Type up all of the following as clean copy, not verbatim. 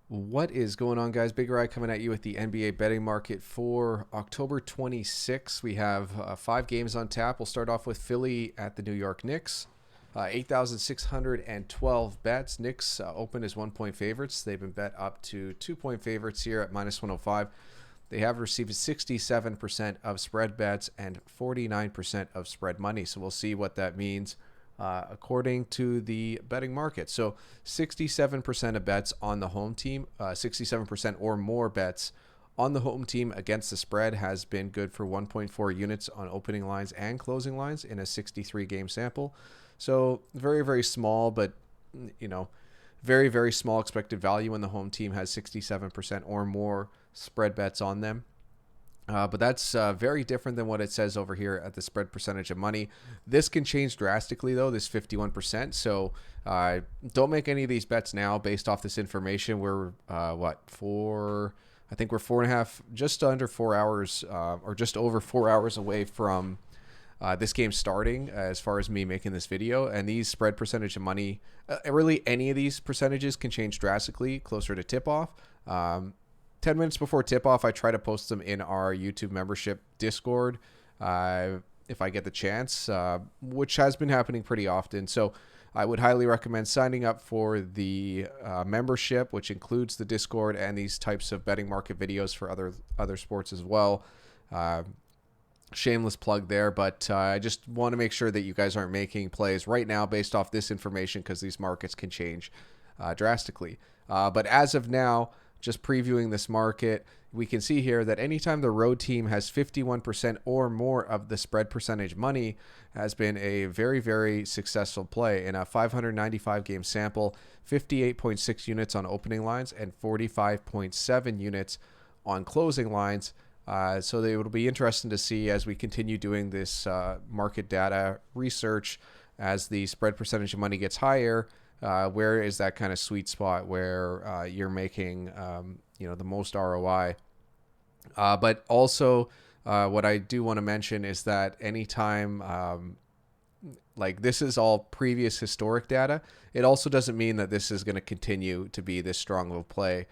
What is going on, guys? Big Ry coming at you with the NBA betting market for October 26th. We have 5 games on tap. We'll start off with Philly at the New York Knicks. 8,612 bets. Knicks open as 1-point favorites. They've been bet up to 2-point favorites here at minus 105. They have received 67% of spread bets and 49% of spread money. So we'll see what that means according to the betting market. So 67% of bets on the home team, 67% or more bets on the home team against the spread has been good for 1.4 units on opening lines and closing lines in a 63-game sample. So very, very small, but, very, very small expected value when the home team has 67% or more spread bets on them. But that's very different than what it says over here at the spread percentage of money. This can change drastically, though, this 51%. So don't make any of these bets now based off this information. We're, I think we're 4.5, just under 4 hours or just over 4 hours away from this game starting as far as me making this video. And these spread percentage of money, really any of these percentages can change drastically closer to tip-off. 10 minutes before tip-off, I try to post them in our YouTube membership Discord if I get the chance, which has been happening pretty often. So I would highly recommend signing up for the membership, which includes the Discord and these types of betting market videos for other sports as well. Shameless plug there, but I just want to make sure that you guys aren't making plays right now based off this information because these markets can change drastically. But as of now, just previewing this market, we can see here that anytime the road team has 51% or more of the spread percentage money has been a very, very successful play in a 595 game sample, 58.6 units on opening lines and 45.7 units on closing lines. So it will be interesting to see as we continue doing this market data research as the spread percentage of money gets higher. Where is that kind of sweet spot where you're making, the most ROI? But also, what I do want to mention is that anytime, this is all previous historic data, it also doesn't mean that this is going to continue to be this strong of a play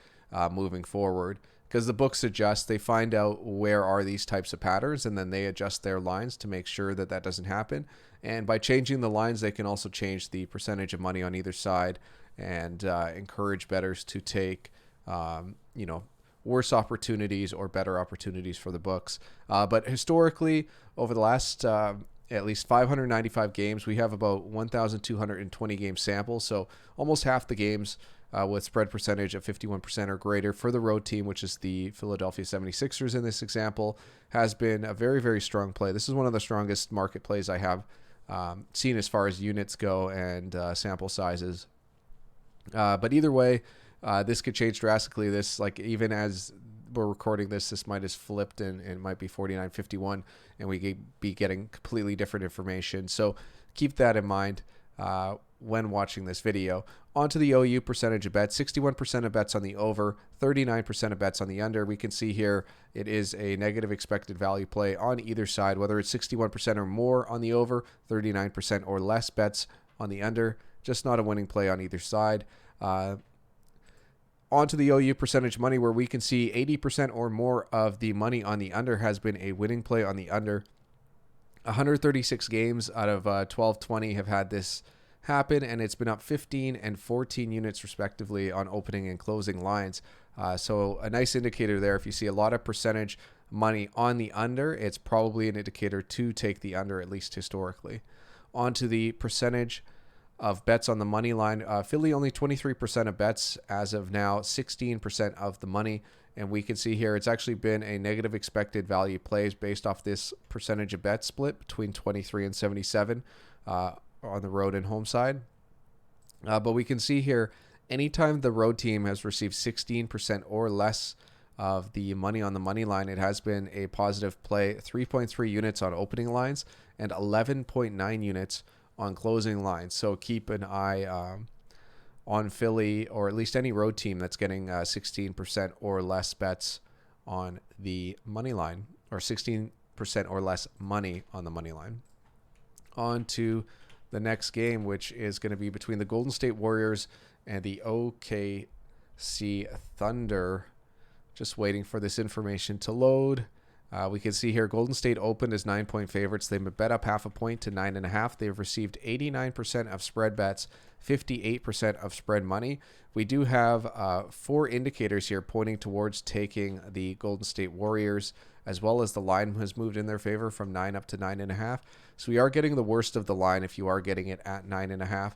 moving forward. Because the books adjust, they find out where are these types of patterns, and then they adjust their lines to make sure that that doesn't happen. And by changing the lines, they can also change the percentage of money on either side and encourage bettors to take, worse opportunities or better opportunities for the books. But historically, over the last at least 595 games, we have about 1,220 game samples. So almost half the games with spread percentage of 51% or greater for the road team, which is the Philadelphia 76ers in this example, has been a very, very strong play. This is one of the strongest market plays I have seen as far as units go and sample sizes. But either way, this could change drastically. This, even as we're recording this might have flipped and it might be 49-51, and we could be getting completely different information. So keep that in mind when watching this video. Onto the OU percentage of bets, 61% of bets on the over, 39% of bets on the under. We can see here it is a negative expected value play on either side, whether it's 61% or more on the over, 39% or less bets on the under. Just not a winning play on either side. Onto the OU percentage money, where we can see 80% or more of the money on the under has been a winning play on the under. 136 games out of 1220 have had this happen, and it's been up 15 and 14 units respectively on opening and closing lines. So a nice indicator there. If you see a lot of percentage money on the under, it's probably an indicator to take the under, at least historically. Onto the percentage of bets on the money line. Philly only 23% of bets as of now, 16% of the money. And we can see here it's actually been a negative expected value plays based off this percentage of bet split between 23 and 77 on the road and home side. But we can see here, anytime the road team has received 16% or less of the money on the money line, it has been a positive play. 3.3 units on opening lines and 11.9 units on closing lines. So keep an eye on Philly, or at least any road team that's getting 16% or less bets on the money line, or 16% or less money on the money line. On to the next game, which is going to be between the Golden State Warriors and the see Thunder. Just waiting for this information to load. We can see here Golden State opened as 9-point favorites. They've been bet up half a point to 9.5. They've received 89% of spread bets, 58% of spread money. We do have 4 indicators here pointing towards taking the Golden State Warriors, as well as the line has moved in their favor from 9 up to 9.5. So we are getting the worst of the line if you are getting it at 9.5.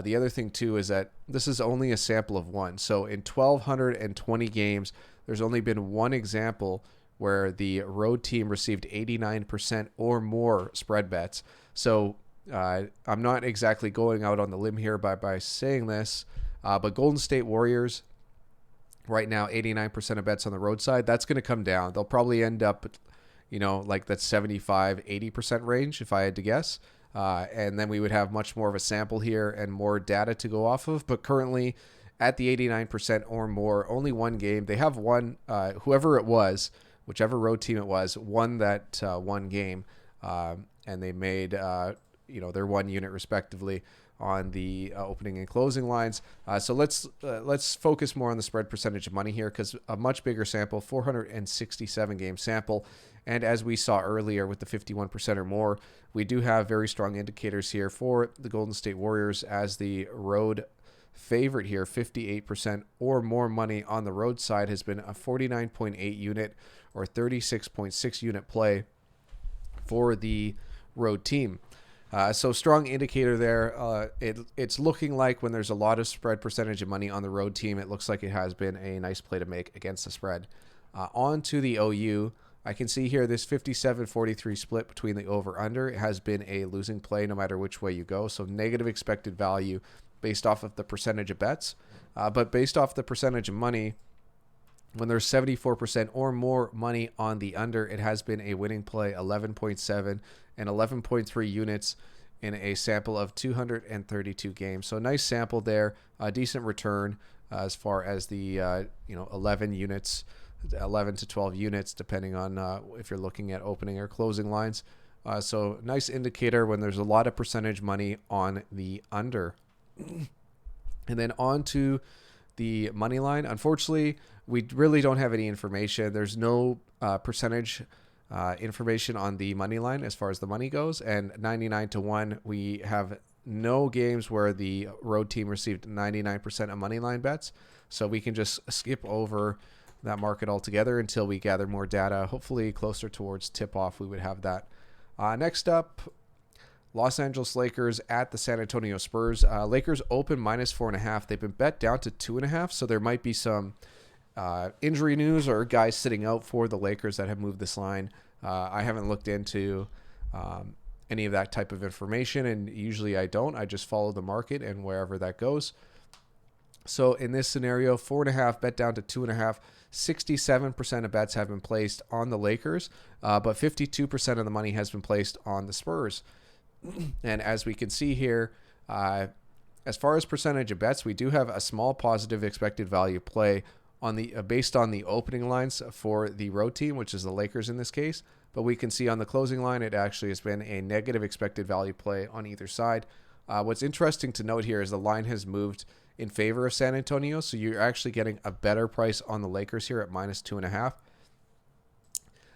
The other thing, too, is that this is only a sample of one. So in 1,220 games, there's only been one example where the road team received 89% or more spread bets. So I'm not exactly going out on the limb here by saying this, but Golden State Warriors, right now, 89% of bets on the road side. That's going to come down. They'll probably end up, like that 75-80% range, if I had to guess. And then we would have much more of a sample here and more data to go off of. But currently, at the 89% or more, only one game. They have won, whoever it was, whichever road team it was, won that one game. And they made, their 1 unit respectively on the opening and closing lines. So let's focus more on the spread percentage of money here, because a much bigger sample, 467 game sample. And as we saw earlier with the 51% or more, we do have very strong indicators here for the Golden State Warriors as the road favorite here. 58% or more money on the road side has been a 49.8 unit or 36.6 unit play for the road team. So strong indicator there. It's looking like when there's a lot of spread percentage of money on the road team, it looks like it has been a nice play to make against the spread. On to the OU. I can see here this 57-43 split between the over-under. It has been a losing play no matter which way you go. So negative expected value based off of the percentage of bets. But based off the percentage of money, when there's 74% or more money on the under, it has been a winning play, 11.7 and 11.3 units in a sample of 232 games. So nice sample there, a decent return as far as the 11 units, 11 to 12 units, depending on if you're looking at opening or closing lines. So nice indicator when there's a lot of percentage money on the under. And then on to the money line. Unfortunately, we really don't have any information. There's no percentage information on the money line as far as the money goes. And 99-1, we have no games where the road team received 99% of money line bets. So we can just skip over that market altogether until we gather more data. Hopefully closer towards tip-off, we would have that. Next up, Los Angeles Lakers at the San Antonio Spurs. Lakers open -4.5. They've been bet down to 2.5, so there might be some injury news or guys sitting out for the Lakers that have moved this line. I haven't looked into any of that type of information, and usually I don't. I just follow the market and wherever that goes. So in this scenario, 4.5 bet down to 2.5. 67% of bets have been placed on the Lakers, but 52% of the money has been placed on the Spurs. And as we can see here, as far as percentage of bets, we do have a small positive expected value play on the based on the opening lines for the road team, which is the Lakers in this case. But we can see on the closing line, it actually has been a negative expected value play on either side. What's interesting to note here is the line has moved in favor of San Antonio, so you're actually getting a better price on the Lakers here at -2.5.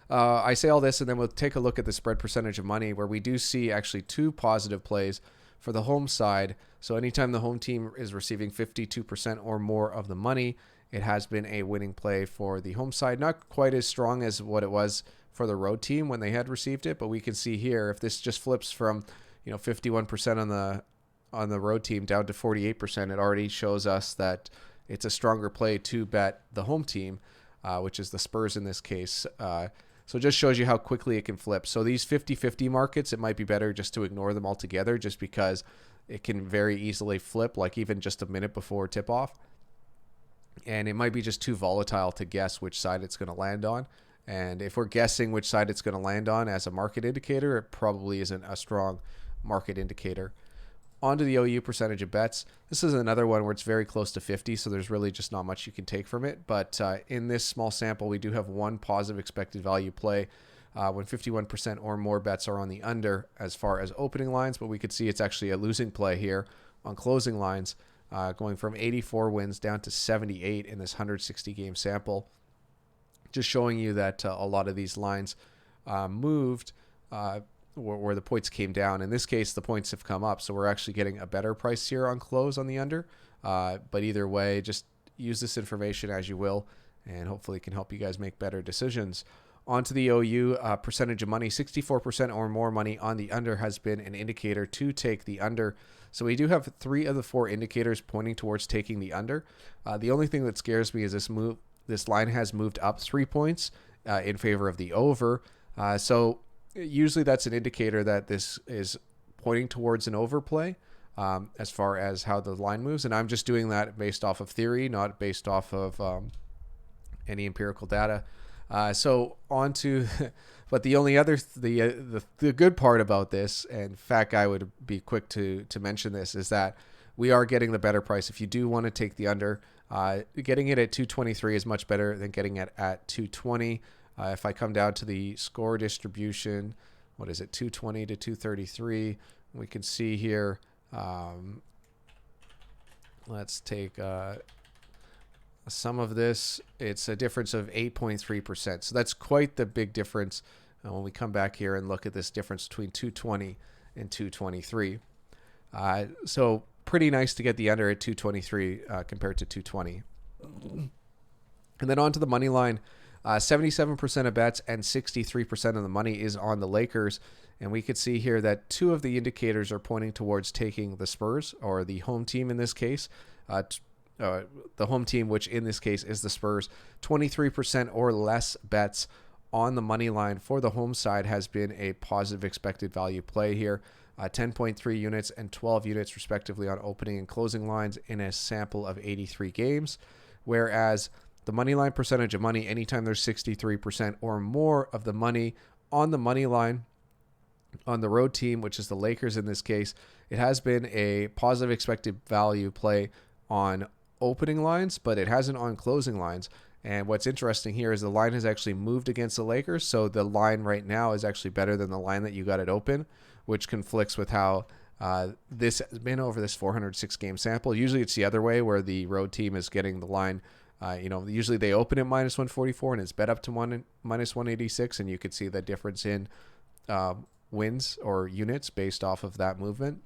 I say all this, and then we'll take a look at the spread percentage of money, where we do see actually 2 positive plays for the home side. So anytime the home team is receiving 52% or more of the money, it has been a winning play for the home side. Not quite as strong as what it was for the road team when they had received it, but we can see here, if this just flips from 51% on the road team down to 48%, it already shows us that it's a stronger play to bet the home team, which is the Spurs in this case. So it just shows you how quickly it can flip. So these 50-50 markets, it might be better just to ignore them altogether, just because it can very easily flip, like even just a minute before tip-off. And it might be just too volatile to guess which side it's going to land on. And if we're guessing which side it's going to land on as a market indicator, it probably isn't a strong market indicator. On to the OU percentage of bets. This is another one where it's very close to 50, so there's really just not much you can take from it. But in this small sample, we do have one positive expected value play when 51% or more bets are on the under as far as opening lines. But we could see it's actually a losing play here on closing lines going from 84 wins down to 78 in this 160 game sample. Just showing you that a lot of these lines moved where the points came down. In this case, the points have come up, so we're actually getting a better price here on close on the under. But either way, just use this information as you will, and hopefully it can help you guys make better decisions. On to the OU percentage of money, 64% or more money on the under has been an indicator to take the under. So we do have 3 of the 4 indicators pointing towards taking the under. The only thing that scares me is this line has moved up 3 points in favor of the over. So usually that's an indicator that this is pointing towards an overplay as far as how the line moves. And I'm just doing that based off of theory, not based off of any empirical data. So on to, but the only other, the good part about this, and Fat Guy would be quick to mention this, is that we are getting the better price. If you do want to take the under, getting it at 223 is much better than getting it at 220. If I come down to the score distribution, what is it, 220 to 233, we can see here, let's take some of this. It's a difference of 8.3%. So that's quite the big difference when we come back here and look at this difference between 220 and 223. So pretty nice to get the under at 223 compared to 220. And then on to the money line. 77% of bets and 63% of the money is on the Lakers. And we could see here that 2 of the indicators are pointing towards taking the Spurs, or the home team in this case. The home team, which in this case is the Spurs. 23% or less bets on the money line for the home side has been a positive expected value play here. 10.3 units and 12 units respectively on opening and closing lines in a sample of 83 games. Whereas the money line percentage of money, anytime there's 63% or more of the money on the money line on the road team, which is the Lakers in this case, it has been a positive expected value play on opening lines, but it hasn't on closing lines. And what's interesting here is the line has actually moved against the Lakers. So the line right now is actually better than the line that you got it open, which conflicts with how this has been over this 406 game sample. Usually it's the other way, where the road team is getting the line. Usually they open at minus 144 and it's bet up to minus 186. And you could see the difference in wins or units based off of that movement.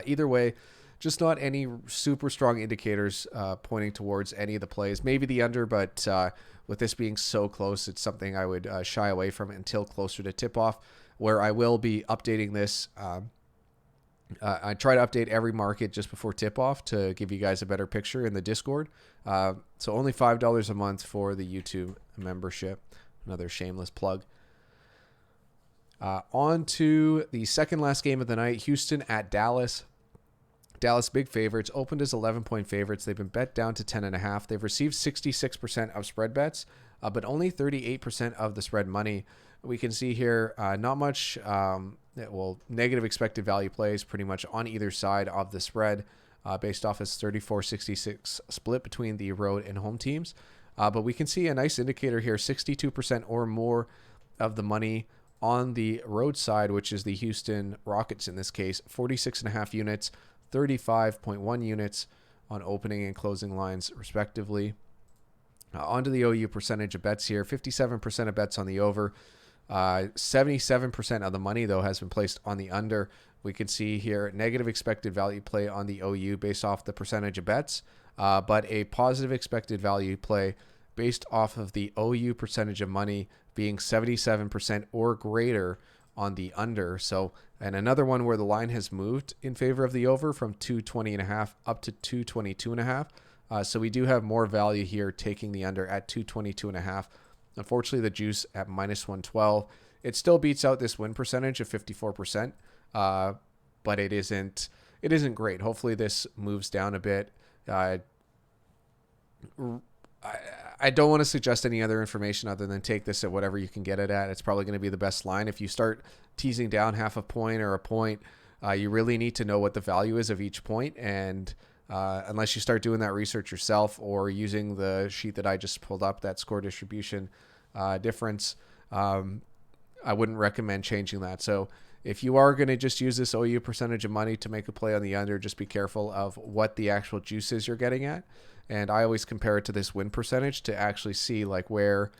Either way, just not any super strong indicators pointing towards any of the plays. Maybe the under, but with this being so close, it's something I would shy away from until closer to tip-off, where I will be updating this. I try to update every market just before tip-off to give you guys a better picture in the Discord. So only $5 a month for the YouTube membership. Another shameless plug. On to the second last game of the night, Houston at Dallas. Dallas big favorites, opened as 11-point favorites. They've been bet down to 10.5. They've received 66% of spread bets, but only 38% of the spread money. We can see here not much, negative expected value plays pretty much on either side of the spread based off its 34-66 split between the road and home teams. But we can see a nice indicator here, 62% or more of the money on the road side, which is the Houston Rockets in this case, 46.5 units, 35.1 units on opening and closing lines, respectively. Onto the OU percentage of bets here, 57% of bets on the over. 77% of the money, though, has been placed on the under. We can see here negative expected value play on the OU based off the percentage of bets, but a positive expected value play based off of the OU percentage of money being 77% or greater on the under. So, and another one where the line has moved in favor of the over from 220.5 up to 222.5. So we do have more value here taking the under at 222.5. Unfortunately, the juice at minus 112. It still beats out this win percentage of 54%, but it isn't great. Hopefully this moves down a bit. I don't want to suggest any other information other than take this at whatever you can get it at. It's probably going to be the best line. If you start teasing down half a point or a point, you really need to know what the value is of each point. And unless you start doing that research yourself or using the sheet that I just pulled up, that score distribution difference, I wouldn't recommend changing that. So if you are going to just use this OU percentage of money to make a play on the under, just be careful of what the actual juice is you're getting at. And I always compare it to this win percentage to actually see like where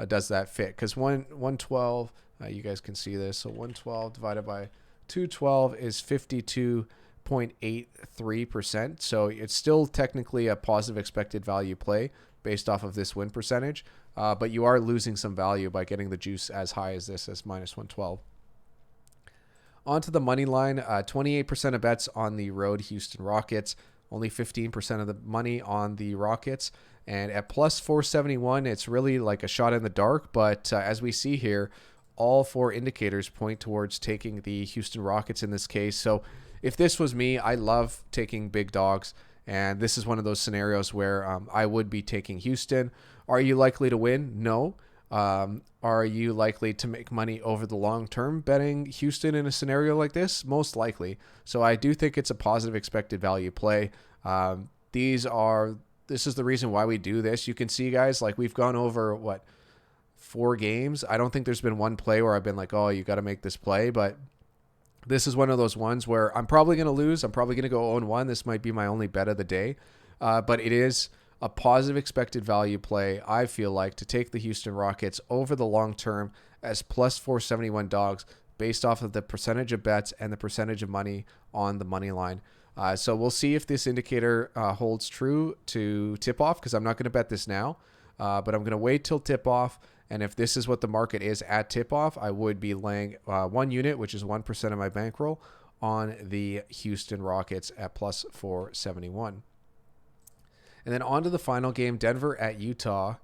does that fit. Because 112, you guys can see this. So 112 divided by 212 is 52.83%. So it's still technically a positive expected value play based off of this win percentage. But you are losing some value by getting the juice as high as this, as minus 112. On to the money line, 28% of bets on the road Houston Rockets, only 15% of the money on the Rockets. And at plus 471, it's really like a shot in the dark. But as we see here, all four indicators point towards taking the Houston Rockets in this case. So if this was me, I love taking big dogs. And this is one of those scenarios where I would be taking Houston. Are you likely to win? No. Are you likely to make money over the long term betting Houston in a scenario like this? Most likely. So I do think it's a positive expected value play. This is the reason why we do this. You can see, guys, like we've gone over 4 games. I don't think there's been one play where I've been like, oh, you got to make this play. But this is one of those ones where I'm probably going to lose. I'm probably going to go 0-1. This might be my only bet of the day. But it is a positive expected value play, I feel like, to take the Houston Rockets over the long term as plus 471 dogs based off of the percentage of bets and the percentage of money on the money line. So we'll see if this indicator holds true to tip off, because I'm not going to bet this now, but I'm going to wait till tip off. And if this is what the market is at tip off, I would be laying 1 unit, which is 1% of my bankroll, on the Houston Rockets at plus 471. And then on to the final game, Denver at Utah.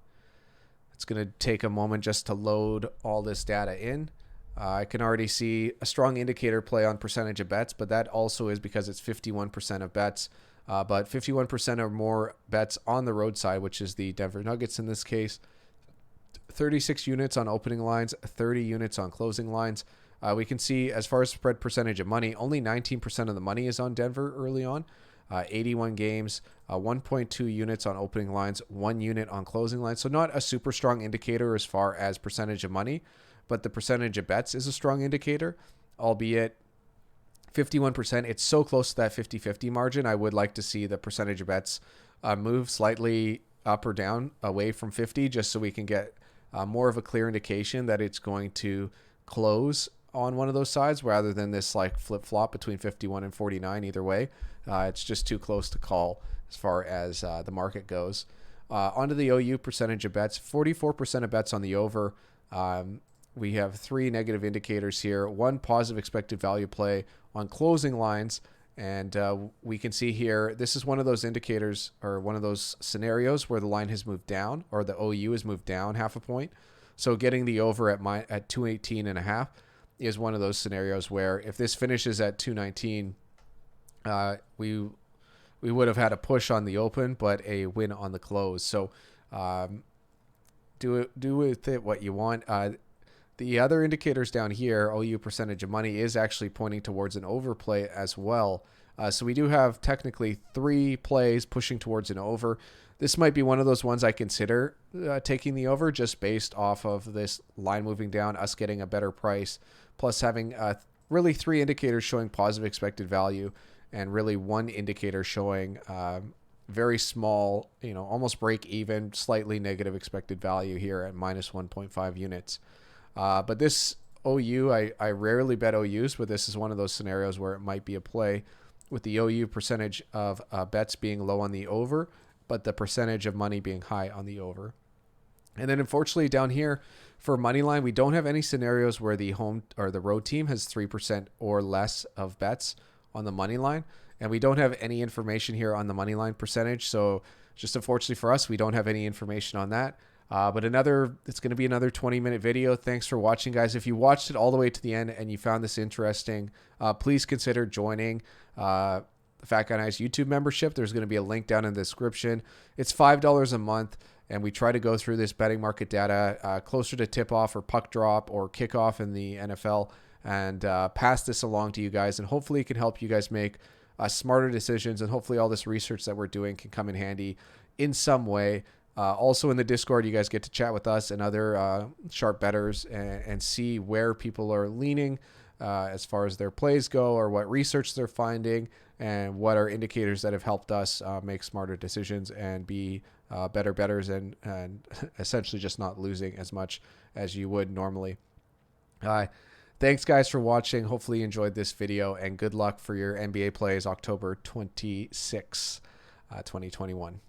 It's going to take a moment just to load all this data in. I can already see a strong indicator play on percentage of bets, but that also is because it's 51% of bets. But 51% or more bets on the road side, which is the Denver Nuggets in this case. 36 units on opening lines, 30 units on closing lines. We can see as far as spread percentage of money, only 19% of the money is on Denver early on. 81 games, 1.2 units on opening lines, 1 unit on closing lines. So not a super strong indicator as far as percentage of money, but the percentage of bets is a strong indicator, albeit 51%. It's so close to that 50-50 margin. I would like to see the percentage of bets move slightly up or down away from 50, just so we can get more of a clear indication that it's going to close on one of those sides rather than this like flip-flop between 51 and 49 either way. It's just too close to call as far as the market goes. Onto the OU percentage of bets, 44% of bets on the over. We have 3 negative indicators here, 1 positive expected value play on closing lines. And we can see here, this is one of those indicators or one of those scenarios where the line has moved down, or the OU has moved down half a point. So getting the over at 218.5 is one of those scenarios where if this finishes at 219, we would have had a push on the open, but a win on the close. So do with it what you want. The other indicators down here, OU percentage of money, is actually pointing towards an overplay as well. So we do have technically 3 plays pushing towards an over. This might be one of those ones I consider taking the over just based off of this line moving down, us getting a better price, plus having really 3 indicators showing positive expected value and really 1 indicator showing very small, almost break even, slightly negative expected value here at minus 1.5 units. But this OU, I rarely bet OUs, but this is one of those scenarios where it might be a play with the OU percentage of bets being low on the over, but the percentage of money being high on the over. And then unfortunately down here for money line, we don't have any scenarios where the home or the road team has 3% or less of bets on the money line. And we don't have any information here on the money line percentage. So just unfortunately for us, we don't have any information on that. But it's going to be another 20-minute video. Thanks for watching, guys. If you watched it all the way to the end and you found this interesting, please consider joining the Fat Guy Nice YouTube membership. There's going to be a link down in the description. It's $5 a month, and we try to go through this betting market data closer to tip-off or puck drop or kickoff in the NFL and pass this along to you guys. And hopefully it can help you guys make smarter decisions, and hopefully all this research that we're doing can come in handy in some way. Also in the Discord, you guys get to chat with us and other sharp bettors and see where people are leaning as far as their plays go, or what research they're finding, and what are indicators that have helped us make smarter decisions and be better bettors, and essentially just not losing as much as you would normally. Thanks, guys, for watching. Hopefully you enjoyed this video, and good luck for your NBA plays October 26, 2021.